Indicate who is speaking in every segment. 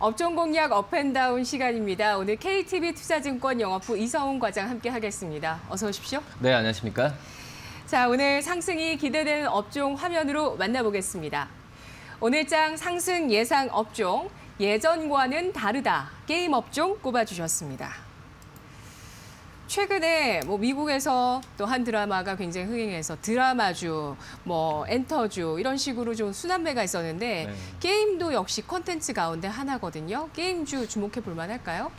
Speaker 1: 업종 공략 업앤다운 시간입니다. 오늘 KTB 투자증권 영업부 이성훈 과장 함께 하겠습니다. 어서 오십시오.
Speaker 2: 네, 안녕하십니까?
Speaker 1: 자, 오늘 상승이 기대되는 업종 화면으로 만나보겠습니다. 오늘장 상승 예상 업종, 예전과는 다르다. 게임 업종 꼽아주셨습니다. 최근에 미국에서 또 한 드라마가 굉장히 흥행해서 드라마주, 엔터주 이런 식으로 좀 순환매가 있었는데
Speaker 2: 네.
Speaker 1: 게임도 역시 콘텐츠 가운데 하나거든요. 게임주 주목해 볼 만할까요?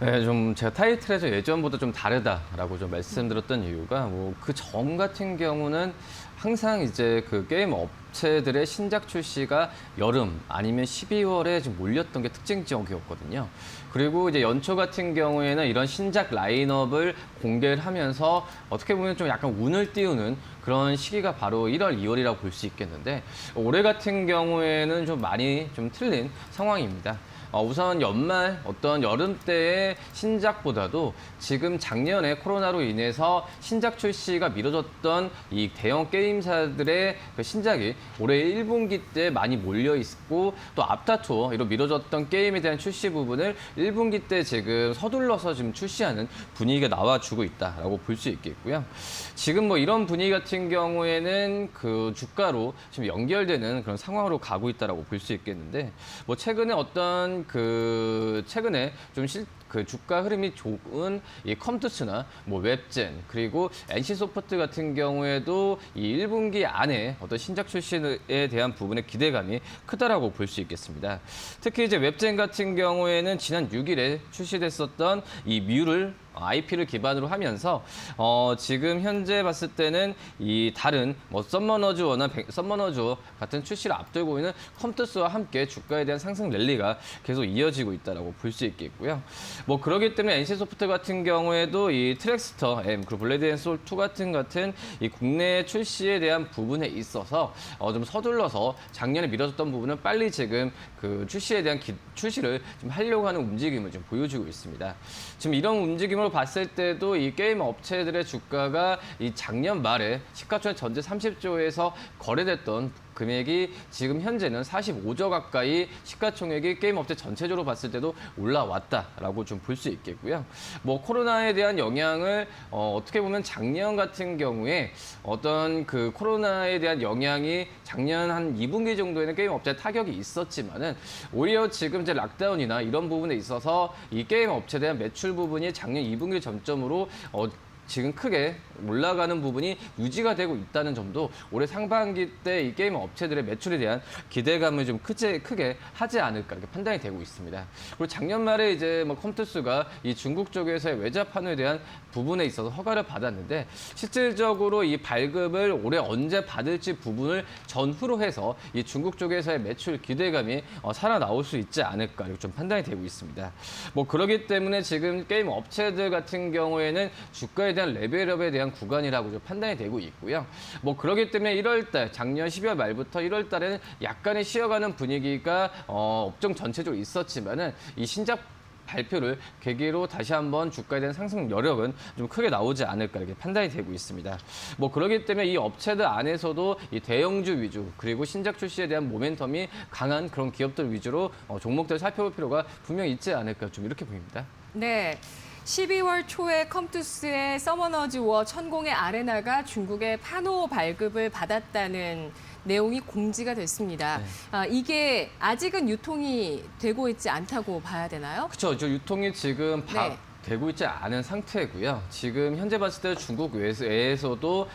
Speaker 2: 네, 좀 제가 타이틀에서 예전보다 좀 다르다라고 좀 말씀드렸던 이유가 그 전 같은 경우는 항상 이제 그 게임 업체들의 신작 출시가 여름 아니면 12월에 좀 몰렸던 게 특징 지역이었거든요. 그리고 이제 연초 같은 경우에는 이런 신작 라인업을 공개를 하면서 어떻게 보면 좀 약간 운을 띄우는 그런 시기가 바로 1월, 2월이라고 볼 수 있겠는데 올해 같은 경우에는 좀 많이 좀 틀린 상황입니다. 우선 연말 어떤 여름 때의 신작보다도 지금 작년에 코로나로 인해서 신작 출시가 미뤄졌던 이 대형 게임사들의 그 신작이 올해 1분기 때 많이 몰려 있고 또 앞다투어 이런 미뤄졌던 게임에 대한 출시 부분을 1분기 때 지금 서둘러서 지금 출시하는 분위기가 나와주고 있다라고 볼 수 있겠고요. 지금 이런 분위기 같은 경우에는 그 주가로 지금 연결되는 그런 상황으로 가고 있다라고 볼 수 있겠는데 최근에 어떤 최근에 좀 그 주가 흐름이 좋은 이 컴투스나 웹젠 그리고 NC소프트 같은 경우에도 이 1분기 안에 어떤 신작 출시에 대한 부분의 기대감이 크다라고 볼 수 있겠습니다. 특히 이제 웹젠 같은 경우에는 지난 6일에 출시됐었던 이 뮤를 IP를 기반으로 하면서 지금 현재 봤을 때는 이 다른 서머너즈 서머너즈 같은 출시를 앞두고 있는 컴투스와 함께 주가에 대한 상승 랠리가 계속 이어지고 있다라고 볼 수 있겠고요. 그렇기 때문에 NC소프트 같은 경우에도 이 트랙스터 M 그리고 블레드 앤 소울 2 같은 이 국내 출시에 대한 부분에 있어서 좀 서둘러서 작년에 미뤄졌던 부분은 빨리 지금 그 출시에 대한 출시를 좀 하려고 하는 움직임을 좀 보여주고 있습니다. 지금 이런 움직임으로 봤을 때도 이 게임 업체들의 주가가 이 작년 말에 시가총액 전체 30조에서 거래됐던 금액이 지금 현재는 45조 가까이 시가총액이 게임 업체 전체적으로 봤을 때도 올라왔다라고 좀 볼 수 있겠고요. 코로나에 대한 영향을 어떻게 보면 작년 같은 경우에 어떤 그 코로나에 대한 영향이 작년 한 2분기 정도에는 게임 업체에 타격이 있었지만은 오히려 지금 이제 락다운이나 이런 부분에 있어서 이 게임 업체에 대한 매출 부분이 작년 2분기 점점으로 지금 크게 올라가는 부분이 유지가 되고 있다는 점도 올해 상반기 때 이 게임 업체들의 매출에 대한 기대감을 좀 크게 하지 않을까 이렇게 판단이 되고 있습니다. 그리고 작년 말에 이제 컴투스가 이 중국 쪽에서의 외자 판호에 대한 부분에 있어서 허가를 받았는데 실질적으로 이 발급을 올해 언제 받을지 부분을 전후로 해서 이 중국 쪽에서의 매출 기대감이 살아나올 수 있지 않을까 이렇게 좀 판단이 되고 있습니다. 그렇기 때문에 지금 게임 업체들 같은 경우에는 주가에 대한 레벨업에 대한 구간이라고 좀 판단이 되고 있고요. 그렇기 때문에 1월달 작년 12월 말부터 1월달에는 약간의 쉬어가는 분위기가 업종 전체적으로 있었지만은 이 신작 발표를 계기로 다시 한번 주가에 대한 상승 여력은 좀 크게 나오지 않을까 이렇게 판단이 되고 있습니다. 그렇기 때문에 이 업체들 안에서도 이 대형주 위주 그리고 신작 출시에 대한 모멘텀이 강한 그런 기업들 위주로 종목들을 살펴볼 필요가 분명히 있지 않을까 좀 이렇게 보입니다.
Speaker 1: 네. 12월 초에 컴투스의 서머너즈 워 천공의 아레나가 중국의 판호 발급을 받았다는 내용이 공지가 됐습니다.
Speaker 2: 네.
Speaker 1: 이게 아직은 유통이 되고 있지 않다고 봐야 되나요?
Speaker 2: 그렇죠. 유통이 지금
Speaker 1: 네.
Speaker 2: 되고 있지 않은 상태고요. 지금 현재 봤을 때 중국 외에서도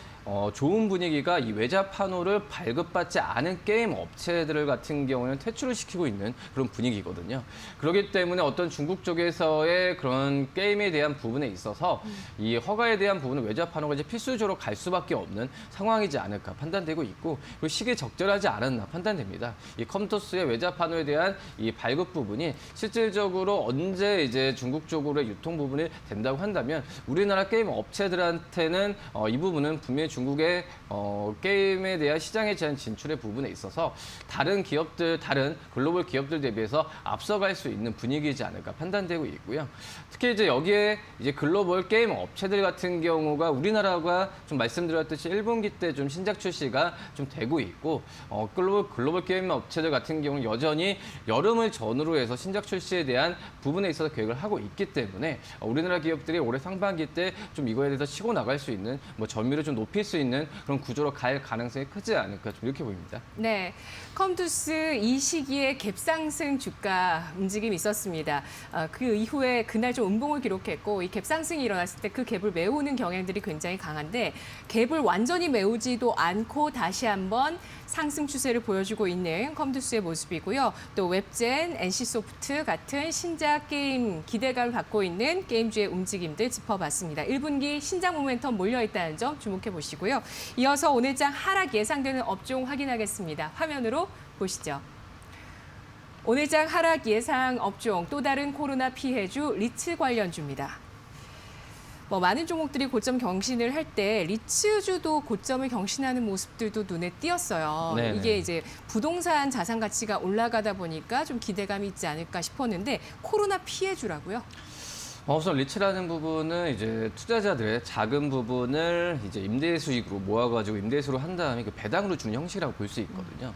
Speaker 2: 좋은 분위기가 이 외자 판호를 발급받지 않은 게임 업체들 같은 경우는 퇴출을 시키고 있는 그런 분위기거든요. 그렇기 때문에 어떤 중국 쪽에서의 그런 게임에 대한 부분에 있어서 이 허가에 대한 부분은 외자 판호가 이제 필수적으로 갈 수밖에 없는 상황이지 않을까 판단되고 있고 그리고 시기에 적절하지 않았나 판단됩니다. 이 컴투스의 외자 판호에 대한 이 발급 부분이 실질적으로 언제 이제 중국 쪽으로 유통 부분이 된다고 한다면 우리나라 게임 업체들한테는 이 부분은 분명히 중국의 게임에 대한 시장에 대한 진출의 부분에 있어서 다른 기업들, 다른 글로벌 기업들 대비해서 앞서갈 수 있는 분위기이지 않을까 판단되고 있고요. 특히 이제 여기에 이제 글로벌 게임 업체들 같은 경우가 우리나라가 좀 말씀드렸듯이 1분기 때 좀 신작 출시가 좀 되고 있고 글로벌 게임 업체들 같은 경우는 여전히 여름을 전후로 해서 신작 출시에 대한 부분에 있어서 계획을 하고 있기 때문에 우리나라 기업들이 올해 상반기 때 좀 이거에 대해서 치고 나갈 수 있는 뭐 점유율을 좀 높일 수 있는 그런 구조로 갈 가능성이 크지 않을까 좀 이렇게 보입니다.
Speaker 1: 네, 컴투스 이 시기에 갭상승 주가 움직임이 있었습니다. 그 이후에 그날 좀 음봉을 기록했고 이 갭상승이 일어났을 때 그 갭을 메우는 경향들이 굉장히 강한데 갭을 완전히 메우지도 않고 다시 한번 상승 추세를 보여주고 있는 컴투스의 모습이고요. 또 웹젠, NC소프트 같은 신작 게임 기대감을 받고 있는 게임주의 움직임들 짚어봤습니다. 1분기 신작 모멘텀 몰려있다는 점 주목해 보시고요. 이어서 오늘장 하락 예상되는 업종 확인하겠습니다. 화면으로 보시죠. 오늘장 하락 예상 업종 또 다른 코로나 피해주 리츠 관련주입니다. 많은 종목들이 고점 경신을 할 때 리츠주도 고점을 경신하는 모습들도 눈에 띄었어요.
Speaker 2: 네네.
Speaker 1: 이게 이제 부동산 자산 가치가 올라가다 보니까 좀 기대감이 있지 않을까 싶었는데 코로나 피해주라고요?
Speaker 2: 우선 리츠라는 부분은 이제 투자자들의 작은 부분을 이제 임대 수익으로 모아가지고 임대수로 한 다음에 그 배당으로 주는 형식이라고 볼 수 있거든요.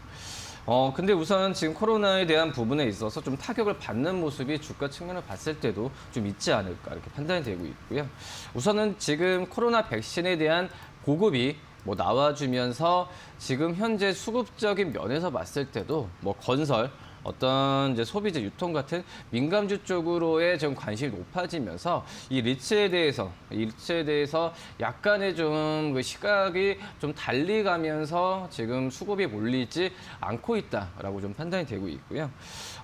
Speaker 2: 근데 우선 지금 코로나에 대한 부분에 있어서 좀 타격을 받는 모습이 주가 측면을 봤을 때도 좀 있지 않을까 이렇게 판단이 되고 있고요. 우선은 지금 코로나 백신에 대한 보급이 나와주면서 지금 현재 수급적인 면에서 봤을 때도 건설, 어떤 이제 소비재 유통 같은 민감주 쪽으로의 좀 관심이 높아지면서 이 리츠에 대해서 약간의 좀 그 시각이 좀 달리 가면서 지금 수급이 몰리지 않고 있다라고 좀 판단이 되고 있고요.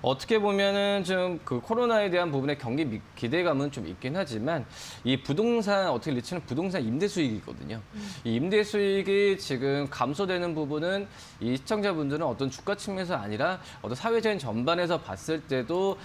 Speaker 2: 어떻게 보면은 좀 그 코로나에 대한 부분의 경기 기대감은 좀 있긴 하지만 이 부동산 어떻게 리츠는 부동산 임대 수익이거든요. 이 임대 수익이 지금 감소되는 부분은 이 시청자분들은 어떤 주가 측면에서 아니라 어떤 사회적인 전반에서 봤을 때도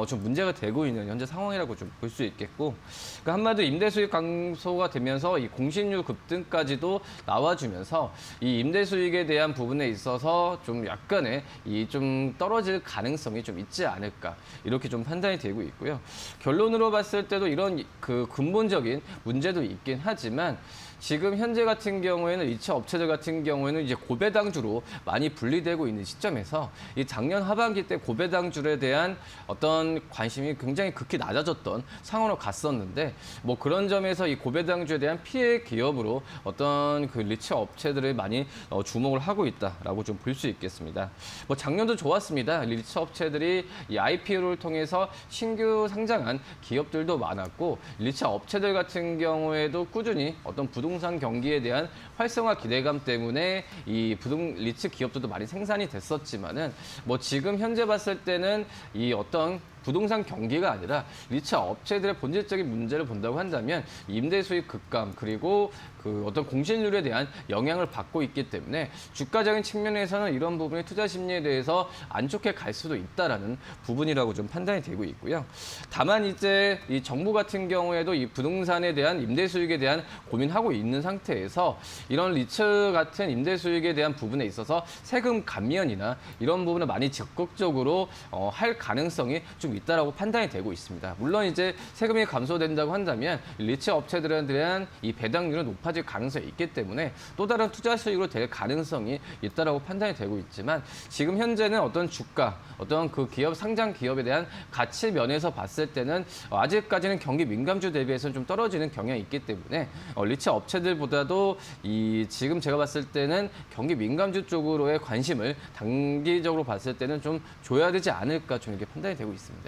Speaker 2: 좀 문제가 되고 있는 현재 상황이라고 좀 볼 수 있겠고, 그러니까 한마디로 임대 수익 감소가 되면서 이 공시률 급등까지도 나와주면서 이 임대 수익에 대한 부분에 있어서 좀 약간의 이 좀 떨어질 가능성이 좀 있지 않을까 이렇게 좀 판단이 되고 있고요. 결론으로 봤을 때도 이런 그 근본적인 문제도 있긴 하지만 지금 현재 같은 경우에는 리츠 업체들 같은 경우에는 이제 고배당주로 많이 분리되고 있는 시점에서 이 작년 하반기 때 고배당주에 대한 어떤 관심이 굉장히 극히 낮아졌던 상황으로 갔었는데 그런 점에서 이 고배당주에 대한 피해 기업으로 어떤 그 리츠 업체들을 많이 주목을 하고 있다라고 좀 볼 수 있겠습니다. 작년도 좋았습니다. 리츠 업체들이 이 IPO를 통해서 신규 상장한 기업들도 많았고 리츠 업체들 같은 경우에도 꾸준히 어떤 부동산 경기에 대한 활성화 기대감 때문에 이 리츠 기업들도 많이 생산이 됐었지만은 지금 현재 봤을 때는 이 어떤 부동산 경기가 아니라 리츠 업체들의 본질적인 문제를 본다고 한다면 임대 수익 급감 그리고 그 어떤 공시률에 대한 영향을 받고 있기 때문에 주가적인 측면에서는 이런 부분의 투자 심리에 대해서 안 좋게 갈 수도 있다라는 부분이라고 좀 판단이 되고 있고요. 다만 이제 이 정부 같은 경우에도 이 부동산에 대한 임대 수익에 대한 고민하고 있는 상태에서 이런 리츠 같은 임대 수익에 대한 부분에 있어서 세금 감면이나 이런 부분을 많이 적극적으로 할 가능성이 좀 있다라고 판단이 되고 있습니다. 물론 이제 세금이 감소된다고 한다면 리츠 업체들에 대한 이 배당률은 높아질 가능성이 있기 때문에 또 다른 투자 수익으로 될 가능성이 있다라고 판단이 되고 있지만 지금 현재는 어떤 주가, 어떤 그 기업 상장 기업에 대한 가치 면에서 봤을 때는 아직까지는 경기 민감주 대비해서는 좀 떨어지는 경향이 있기 때문에 리츠 업체들보다도 이 지금 제가 봤을 때는 경기 민감주 쪽으로의 관심을 단기적으로 봤을 때는 좀 줘야 되지 않을까 좀 이렇게 판단이 되고 있습니다.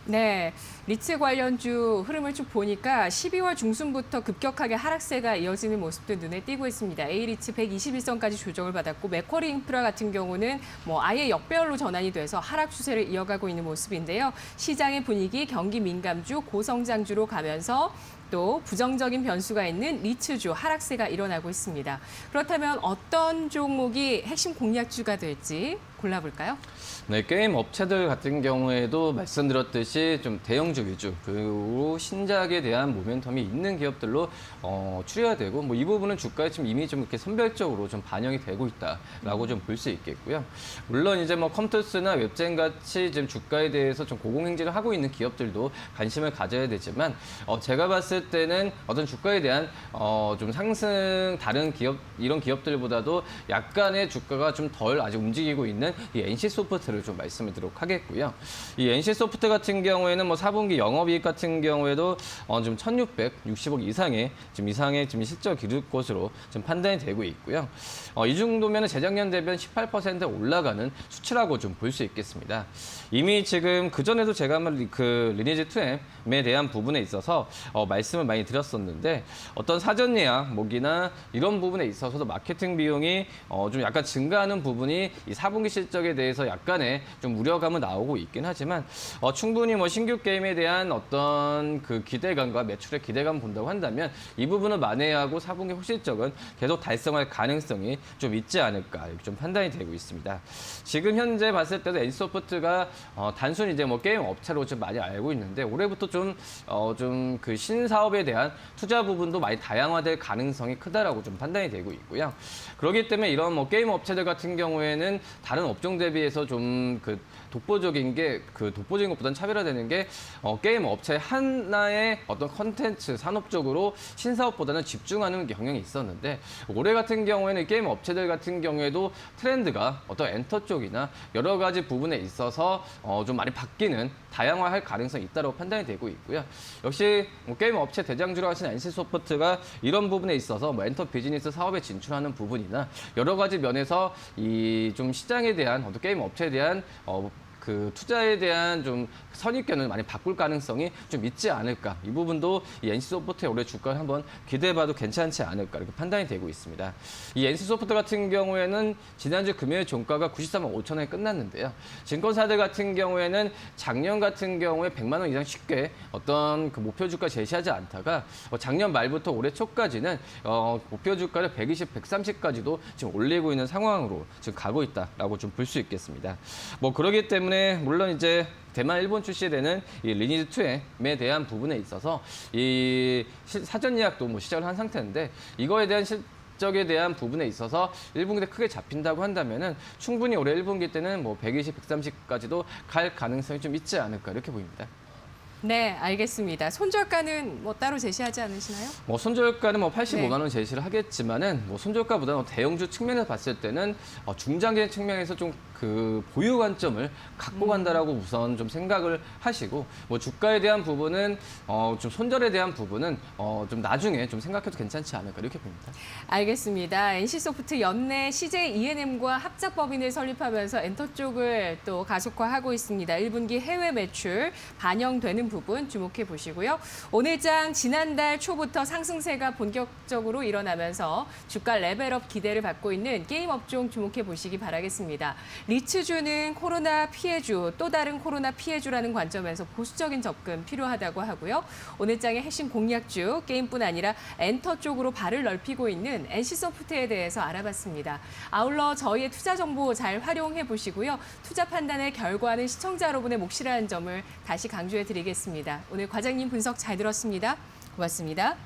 Speaker 1: 네, 리츠 관련주 흐름을 쭉 보니까 12월 중순부터 급격하게 하락세가 이어지는 모습도 눈에 띄고 있습니다. A리츠 121선까지 조정을 받았고 맥쿼리 인프라 같은 경우는 아예 역배열로 전환이 돼서 하락 추세를 이어가고 있는 모습인데요. 시장의 분위기 경기 민감주, 고성장주로 가면서 또 부정적인 변수가 있는 리츠주 하락세가 일어나고 있습니다. 그렇다면 어떤 종목이 핵심 공략주가 될지 골라볼까요?
Speaker 2: 네, 게임 업체들 같은 경우에도 말씀드렸듯이 좀 대형주 위주 그리고 신작에 대한 모멘텀이 있는 기업들로 추려야 되고 뭐 이 부분은 주가에 지금 이미 좀 이렇게 선별적으로 좀 반영이 되고 있다라고 좀 볼 수 있겠고요. 물론 이제 뭐 컴투스나 웹젠 같이 지금 주가에 대해서 좀 고공행진을 하고 있는 기업들도 관심을 가져야 되지만 제가 봤을 때는 어떤 주가에 대한 좀 상승 다른 기업 이런 기업들보다도 약간의 주가가 좀 덜 아직 움직이고 있는 이 NC소프트를 좀 말씀을 드리도록 하겠고요. 이 NC소프트 같은 경우에는 뭐 4분기 영업이익 같은 경우에도 좀 1,660억 이상의 지금 실적 기록 것으로 좀 판단이 되고 있고요. 이 정도면 재작년 대비 18% 올라가는 수치라고 좀 볼 수 있겠습니다. 이미 지금 그 전에도 제가 한번 그 리니지 2M에 대한 부분에 있어서 말씀을 많이 드렸었는데 어떤 사전 예약목이나 이런 부분에 있어서도 마케팅 비용이 좀 약간 증가하는 부분이 이 4분기 실적에 대해서 약간의 좀 우려감은 나오고 있긴 하지만 충분히 뭐 신규 게임에 대한 어떤 그 기대감과 매출의 기대감 본다고 한다면 이 부분을 만회하고 4분기 실적은 계속 달성할 가능성이 좀 있지 않을까 이렇게 좀 판단이 되고 있습니다. 지금 현재 봤을 때도 NC소프트가 단순히 이제 뭐 게임 업체로 좀 많이 알고 있는데 올해부터 좀 그 신사업에 대한 투자 부분도 많이 다양화될 가능성이 크다라고 좀 판단이 되고 있고요. 그렇기 때문에 이런 뭐 게임 업체들 같은 경우에는 다른 업종 대비해서 좀 그 독보적인 것보다는 차별화되는 게 게임 업체 하나의 어떤 컨텐츠 산업적으로 신사업보다는 집중하는 경향이 있었는데 올해 같은 경우에는 게임 업체들 같은 경우에도 트렌드가 어떤 엔터 쪽이나 여러 가지 부분에 있어서 좀 많이 바뀌는 다양화할 가능성이 있다고 판단이 되고 있고요. 역시 뭐 게임 업체 대장주로 하신 NC소프트가 이런 부분에 있어서 뭐 엔터 비즈니스 사업에 진출하는 부분이나 여러 가지 면에서 이 좀 시장에 대한 어떤 게임 업체에 대한 그 투자에 대한 좀 선입견을 많이 바꿀 가능성이 좀 있지 않을까. 이 부분도 이 NC소프트의 올해 주가를 한번 기대해봐도 괜찮지 않을까 이렇게 판단이 되고 있습니다. 이 NC소프트 같은 경우에는 지난주 금요일 종가가 93만 5천 원에 끝났는데요. 증권사들 같은 경우에는 작년 같은 경우에 100만 원 이상 쉽게 어떤 그 목표 주가 제시하지 않다가 작년 말부터 올해 초까지는 목표 주가를 120, 130까지도 지금 올리고 있는 상황으로 지금 가고 있다라고 좀 볼 수 있겠습니다. 뭐 그러기 때문에 물론 이제 대만, 일본 출시되는 이 리니지 2M에 대한 부분에 있어서 이 사전 예약도 뭐 시작을 한 상태인데 이거에 대한 실적에 대한 부분에 있어서 1분기 때 크게 잡힌다고 한다면은 충분히 올해 1분기 때는 뭐 120, 130까지도 갈 가능성이 좀 있지 않을까 이렇게 보입니다.
Speaker 1: 네, 알겠습니다. 손절가는 뭐 따로 제시하지 않으시나요?
Speaker 2: 뭐 손절가는 뭐 85만
Speaker 1: 네.
Speaker 2: 원 제시를 하겠지만은 뭐 손절가보다는 대형주 측면에서 봤을 때는 중장기 측면에서 좀 그 보유 관점을 갖고 간다라고 우선 좀 생각을 하시고 뭐 주가에 대한 부분은 좀 손절에 대한 부분은 좀 나중에 좀 생각해도 괜찮지 않을까 이렇게 봅니다.
Speaker 1: 알겠습니다. NC소프트 연내 CJ E&M과 합작법인을 설립하면서 엔터 쪽을 또 가속화하고 있습니다. 1분기 해외 매출 반영되는 부분 주목해 보시고요. 오늘장 지난달 초부터 상승세가 본격적으로 일어나면서 주가 레벨업 기대를 받고 있는 게임 업종 주목해 보시기 바라겠습니다. 리츠주는 코로나 피해주, 또 다른 코로나 피해주라는 관점에서 보수적인 접근 필요하다고 하고요. 오늘장의 핵심 공략주, 게임뿐 아니라 엔터 쪽으로 발을 넓히고 있는 NC소프트에 대해서 알아봤습니다. 아울러 저희의 투자 정보 잘 활용해 보시고요. 투자 판단의 결과는 시청자 여러분의 몫이라는 점을 다시 강조해 드리겠습니다. 오늘 과장님 분석 잘 들었습니다. 고맙습니다.